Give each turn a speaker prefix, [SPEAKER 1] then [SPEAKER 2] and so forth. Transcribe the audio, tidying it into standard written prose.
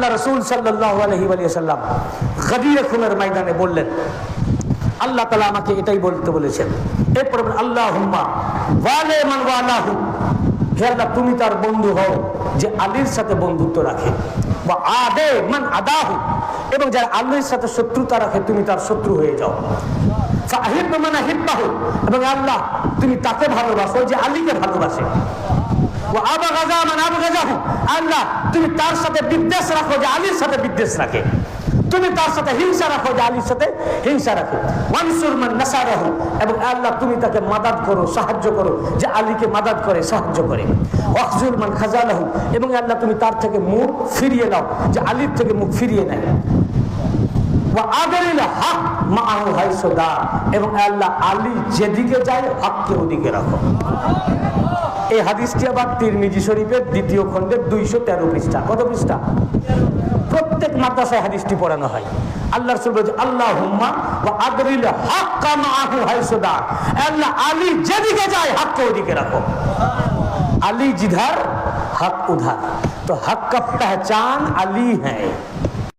[SPEAKER 1] আল্লাহ রাসূল সাল্লাল্লাহু আলাইহি ওয়াসাল্লাম গদির খুনের ময়দানে বললেন, আল্লাহ তাআলা আমাকে এটাই বলতে বলেছেন। এরপর আল্লাহুম্মা ওয়ালি মান ওয়ালাহু, হে আল্লাহ তুমি তার বন্ধু হও যে আলীর সাথে বন্ধুত্ব রাখে, বা আদে মান আদাহু, এবং যারা আলীর সাথে শত্রুতা রাখে তুমি তার শত্রু হয়ে যাও। ফাহিব মান আহিব্বাহু, এবং আল্লাহ তুমি তাকে ভালোবাসো যে আলীকে ভালোবাসে। ওয়া আবগাযা মান আবগাযাহু, আল্লাহ তুমি তার সাথে বিদ্বেষ রাখো যে আলীর সাথে বিদ্বেষ রাখে। তুমি তার সাথে হিংসা রাখো যে আলীর সাথে হিংসা রাখো। ওয়ানসুর মান নাসারাহু, এবং আল্লাহ তুমি তাকে মাদাদ করো, সাহায্য করো যে আলীকে মাদাদ করে, সাহায্য করে। ওয়াখজুল মান খাজালাহু, এবং আল্লাহ তুমি তার থেকে মুখ ফিরিয়ে নাও যে আলীর থেকে মুখ ফিরিয়ে নেয়। ওয়া আদরিল হক মাআহু হাইসু দা, এবং আল্লাহ আলী যেদিকে যায় হককে ওদিকে রাখো। এই হাদিসটি আবার তিরমিজি শরীফের দ্বিতীয় খণ্ডের 213 পৃষ্ঠা। কত পৃষ্ঠা? প্রত্যেক মাদ্রাসায় হাদিসটি পড়ানো হয়। আল্লাহ রাসূল বলেছে আল্লাহুম্মা ওয়া আদরিল হক মাআহু হাইসু দা, আল্লাহ আলী যেদিকে যায় হককে ওদিকে রাখো। আলী জিধার হক উধার, তো হক का पहचान अली है।